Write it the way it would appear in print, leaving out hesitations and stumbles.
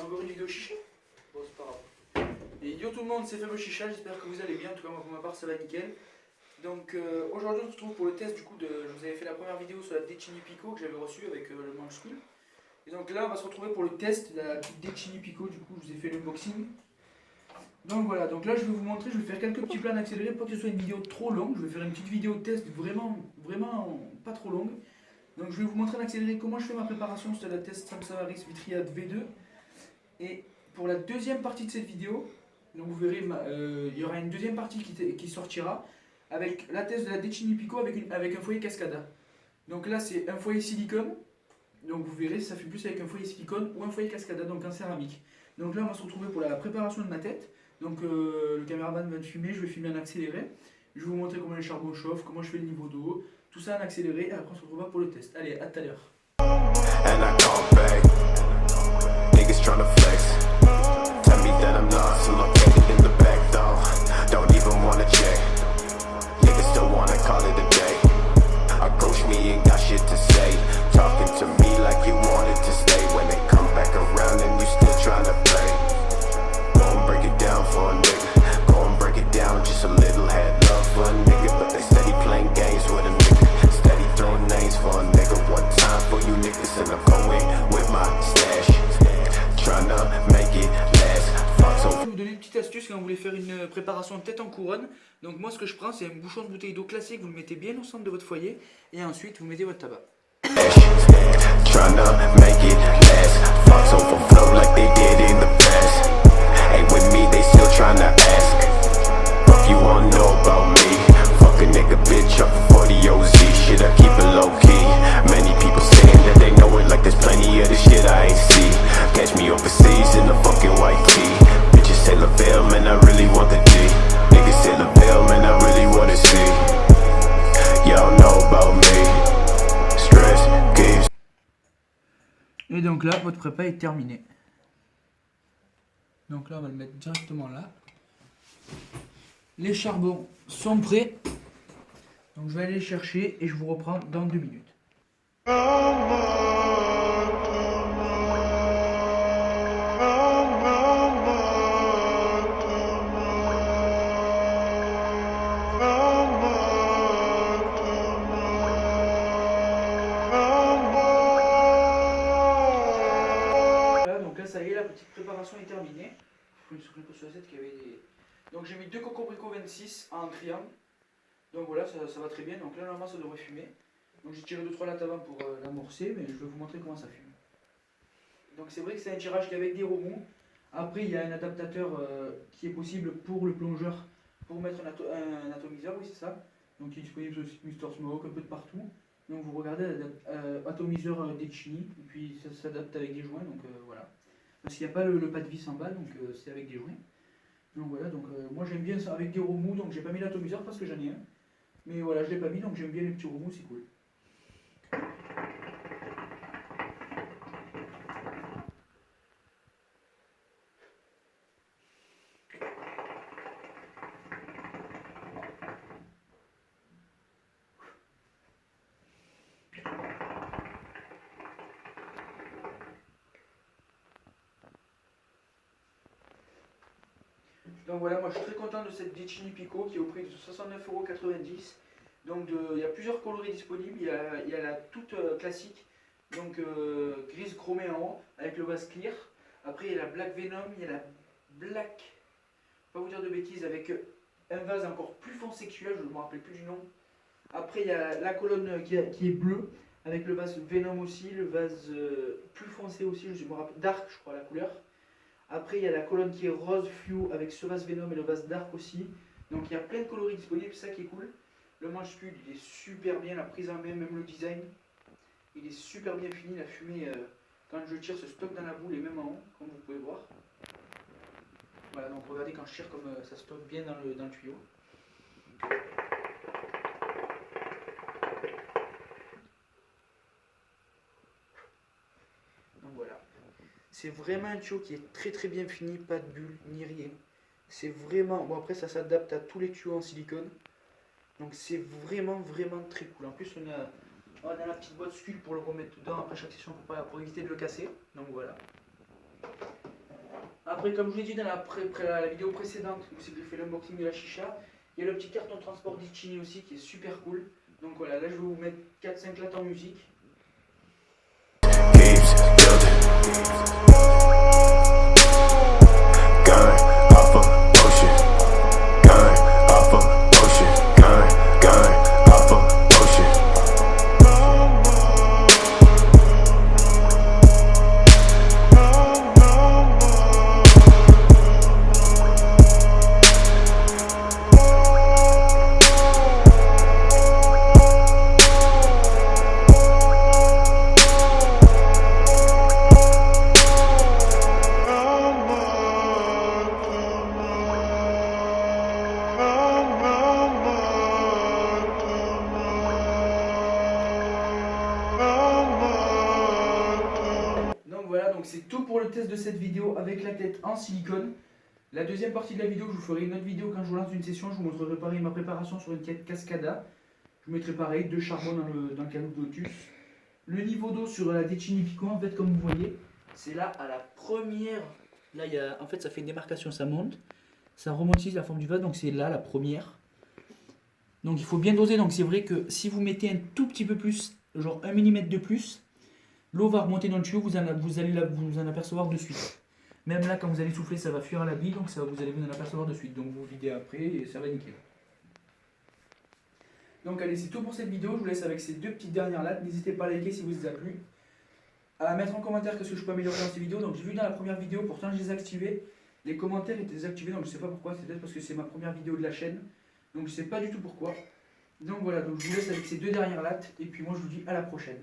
C'est encore une vidéo chicha? Bon, c'est pas grave. Et yo tout le monde, c'est Faible Chicha, j'espère que vous allez bien. En tout cas, moi pour ma part, ça va nickel. Donc aujourd'hui, on se retrouve pour le test du coup de. Je vous avais fait la première vidéo sur la Decini Pico que j'avais reçue avec le Munchkin. Et donc là, on va se retrouver pour le test de la petite Decini Pico. Du coup, je vous ai fait l'unboxing. Donc voilà, donc là, je vais vous montrer, je vais faire quelques petits plans accélérés, pas que ce soit une vidéo trop longue. Je vais faire une petite vidéo test vraiment pas trop longue. Donc je vais vous montrer en accéléré comment je fais ma préparation sur la test Samsung Aris Vitriade V2. Et pour la deuxième partie de cette vidéo, donc vous verrez, il y aura une deuxième partie qui sortira avec la test de la Decini Pico avec un foyer Cascada. Donc là c'est un foyer silicone, donc vous verrez ça fait plus avec un foyer silicone ou un foyer Cascada, donc en céramique. Donc là on va se retrouver pour la préparation de ma tête. Donc le caméraman va me filmer, je vais filmer en accéléré. Je vais vous montrer comment les charbons chauffent, comment je fais le niveau d'eau, tout ça en accéléré et après on se retrouvera pour le test. Allez, à tout à l'heure. Niggas tryna flex. Tell me that I'm lost, I'm located in the back though. Don't even wanna check. Niggas still wanna call it a day. Approach me, ain't got shit to say. Talking to me like you wanted to stay. When they come back around and you still tryna play. Go and break it down for a nigga. Go and break it down, just a little. Had love for a nigga, but they steady playing games with a nigga. Steady throwing names for a nigga. One time for you niggas and I'm going with my stash. Je vais vous donner une petite astuce quand vous voulez faire une préparation de tête en couronne. Donc moi ce que je prends c'est un bouchon de bouteille d'eau classique, vous le mettez bien au centre de votre foyer et ensuite vous mettez votre tabac. Catch me overseas in the fucking white tee. Bitches say LaVille, man, I really want the D. Niggas say LaVille, man, I really wanna see. Y'all know about me. Stress gives. Et donc là, votre prépa est terminée. Donc là, on va le mettre directement là. Les charbons sont prêts. Donc je vais aller les chercher et je vous reprends dans 2 minutes. Ça y est, la petite préparation est terminée. Je me souviens que sur la qu'il y avait des... Donc j'ai mis 2 Cocorico 26 en triangle. Donc voilà, ça va très bien. Donc là, normalement, ça devrait fumer. Donc j'ai tiré 2-3 lattes avant pour l'amorcer, mais je vais vous montrer comment ça fume. Donc c'est vrai que c'est un tirage qu'avec des remous. Après, il y a un adaptateur qui est possible pour le plongeur, pour mettre un atomiseur, oui c'est ça. Donc il est disponible sur Mr Smoke, un peu de partout. Donc vous regardez atomiseur Decini, et puis ça s'adapte avec des joints, donc voilà. Parce qu'il n'y a pas le pas de vis en bas, donc c'est avec des joints. Donc voilà, donc moi j'aime bien ça avec des remous, donc j'ai pas mis l'atomiseur parce que j'en ai un. Mais voilà, je l'ai pas mis, donc j'aime bien les petits remous, c'est cool. Donc voilà, moi je suis très content de cette Decini Pico qui est au prix de 69,90 €. Donc il y a plusieurs coloris disponibles. Il y a la toute classique, donc grise chromée en haut avec le vase clear. Après il y a la Black Venom, il y a la Black, pas vous dire de bêtises, avec un vase encore plus foncé que celui-là, je ne me rappelle plus du nom. Après il y a la colonne qui est bleue avec le vase Venom aussi, le vase plus foncé aussi, je me rappelle, Dark je crois la couleur. Après, il y a la colonne qui est rose fluo avec ce vase Venom et le vase Dark aussi. Donc il y a plein de coloris disponibles, c'est ça qui est cool. Le manche-pul, il est super bien, la prise en main, même le design. Il est super bien fini, la fumée, quand je tire, se stocke dans la boule et même en haut, comme vous pouvez voir. Voilà, donc regardez quand je tire comme ça stocke bien dans le tuyau. Donc voilà. C'est vraiment un tuyau qui est très bien fini, pas de bulles ni rien. C'est vraiment... Bon après ça s'adapte à tous les tuyaux en silicone. Donc c'est vraiment très cool. En plus on a la petite boîte Skul pour le remettre dedans après chaque session pour éviter de le casser. Donc voilà. Après, comme je vous l'ai dit dans la vidéo précédente, où c'est que j'ai fait l'unboxing de la chicha, il y a le petit carton de transport d'Ichini aussi qui est super cool. Donc voilà, là je vais vous mettre 4-5 lattes en musique. Keeps building. Gun off of ocean. Gun off of ocean. Gun off of ocean. Donc voilà, donc c'est tout pour le test de cette vidéo avec la tête en silicone. La deuxième partie de la vidéo, je vous ferai une autre vidéo quand je vous lance une session, je vous montrerai pareil ma préparation sur une tête Cascada. Je vous mettrai pareil 2 charbons dans le canot de Lotus. Le niveau d'eau sur la Decini Pico, en fait, comme vous voyez, c'est là à la première. Là, en fait, ça fait une démarcation, ça monte, ça remonte ici la forme du vase, donc c'est là la première. Donc il faut bien doser, donc c'est vrai que si vous mettez un tout petit peu plus, genre 1 mm de plus, l'eau va remonter dans le tuyau, vous allez vous en apercevoir de suite. Même là, quand vous allez souffler, ça va fuir à la bille, donc vous allez vous en apercevoir de suite. Donc vous videz après et ça va nickel. Donc allez, c'est tout pour cette vidéo. Je vous laisse avec ces 2 petites dernières lattes. N'hésitez pas à liker si vous vous a plu. À mettre en commentaire qu'est-ce que je peux améliorer dans ces vidéos. Donc j'ai vu dans la première vidéo, pourtant je les ai activés. Les commentaires étaient désactivés, donc je sais pas pourquoi. C'est peut-être parce que c'est ma première vidéo de la chaîne. Donc je sais pas du tout pourquoi. Donc voilà, donc je vous laisse avec ces 2 dernières lattes. Et puis moi je vous dis à la prochaine.